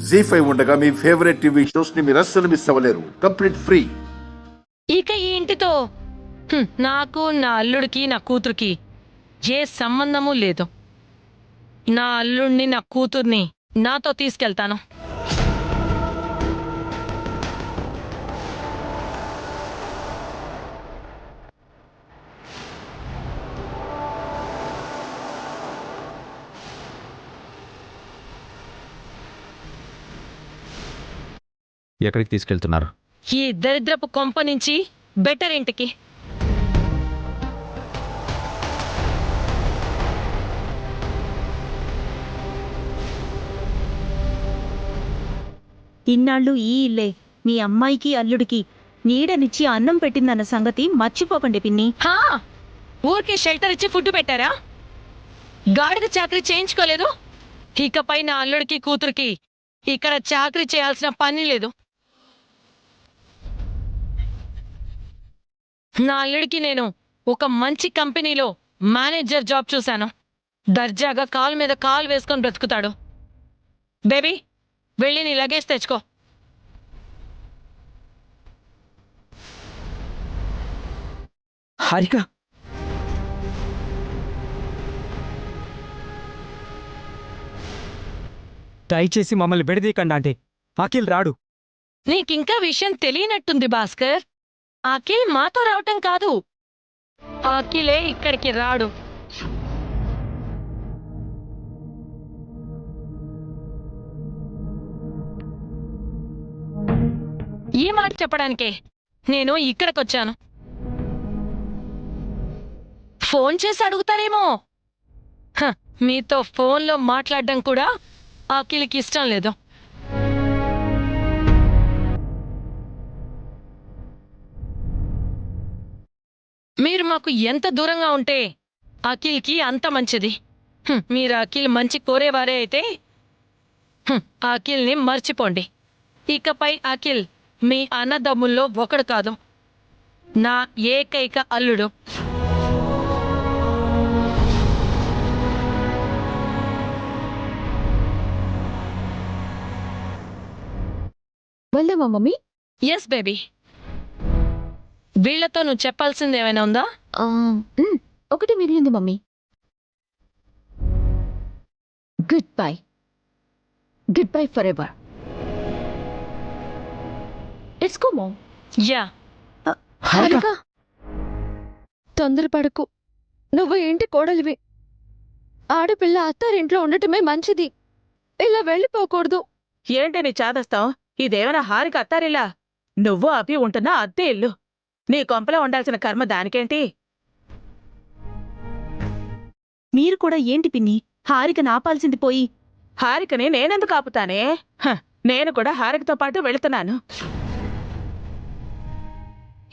జీ5 ఉండగా మీ favourite TV shows ని మీరు అస్సలు మిస్ అవ్వలేరు. Complete free. ఇక ఈ ఇంటితో నాకు నా అల్లుడికి నా కూతురికి ఏ సంబంధము లేదు. నా అల్లుడిని నా కూతుర్ని నాతో తీసుకెళ్తాను. ఎక్కడికి తీసుకెళ్తున్నారు? ఈ దరిద్రపు కొంప నుంచి బెటర్ ఇంటికి. ఇన్నాళ్ళు ఈ ఇల్లే మీ అమ్మాయికి అల్లుడికి నీడనిచ్చి అన్నం పెట్టిందన్న సంగతి మర్చిపోకండి పిన్ని. హా, ఊరికి షెల్టర్ ఇచ్చి ఫుడ్ పెట్టారా? గాడిద చాకరీ చేయించుకోలేదు. ఇకపై నా అల్లుడికి కూతురికి ఇక్కడ చాకరీ చేయాల్సిన పని లేదు. నా అల్లుడికి నేను ఒక మంచి కంపెనీలో మేనేజర్ జాబ్ చూశాను. దర్జాగా కాలు మీద కాలు వేసుకొని బ్రతుకుతాడు. బేబీ, వెళ్ళి నీ లగేజ్ తెచ్చుకో. హారిక, దయచేసి మమ్మల్ని విడదీయకండి అంటే అఖిల్ రాడు. నీకింకా విషయం తెలియనట్టుంది భాస్కర్. అఖిల్ మాతో రావటం కాదు, అఖిలే ఇక్కడికి రాడు. ఈ మాట చెప్పడానికే నేను ఇక్కడికొచ్చాను. ఫోన్ చేసి అడుగుతారేమో. మీతో ఫోన్లో మాట్లాడడం కూడా అఖిల్కి ఇష్టం లేదు. మీరు మాకు ఎంత దూరంగా ఉంటే అఖిల్కి అంత మంచిది. మీరు అఖిల్ మంచి కోరేవారే అయితే అఖిల్ని మర్చిపోండి. ఇకపై అఖిల్ మీ అన్నదమ్ముల్లో ఒకడు కాదు, నా ఏకైక అల్లుడు. వెళ్దామా మమ్మీ? Yes baby. వీళ్లతో నువ్వు చెప్పాల్సింది ఏమైనా ఉందా? ఒకటి మిగిలింది mummy. Good bye. Good bye forever. Let's go mom. Yeah. Harika, తొందరపడకు. నువ్వు ఏంటి కోడలివి. ఆడపిల్ల అత్తారింట్లో ఉండటమే మంచిది. ఇలా వెళ్ళిపోకూడదు. ఏంటి నీ చాదస్తాం? ఇదేమైనా హారిక అత్తారిల్లా? నువ్వు అభి ఉంటున్నా అత్తే ఇల్లు. నీ కొంపలో ఉండాల్సిన కర్మ దానికేంటి? మీరు కూడా ఏంటి పిన్ని, హారిక నాపాల్సింది పోయి. హారికని నేనెందుకు ఆపుతానే? నేను కూడా హారికతో పాటు వెళుతున్నాను.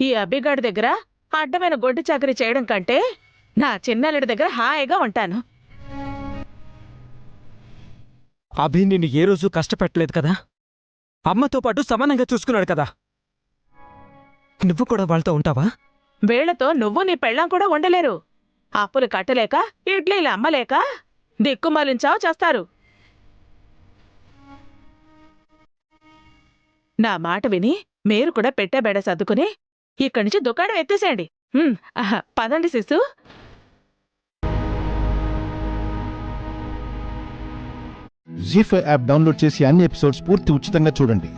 ఈ అబ్బిగాడి దగ్గర అడ్డమైన గొడ్డు చాకరీ చేయడం కంటే నా చిన్నల్లుడి దగ్గర హాయిగా ఉంటాను. అభి నిన్ను ఏ రోజు కష్టపెట్టలేదు కదా. అమ్మతో పాటు సమానంగా చూసుకున్నాడు కదా. నువ్వు కూడా వాళ్ళతో ఉంటావా? వీళ్లతో నువ్వు నీ పెళ్ళాం కూడా ఉండలేరు. అప్పులు కట్టలేక, ఇడ్లీలు అమ్మలేక దిక్కుమాలించావు చేస్తారు. నా మాట విని మీరు కూడా పెట్టే బెడ సర్దుకుని ఇక్కడి నుంచి దుకాణం ఎత్తేసేయండి. పదండి శిశు. జీ5 యాప్ డౌన్లోడ్ చేసి అన్ని ఎపిసోడ్స్ పూర్తి ఉచితంగా చూడండి.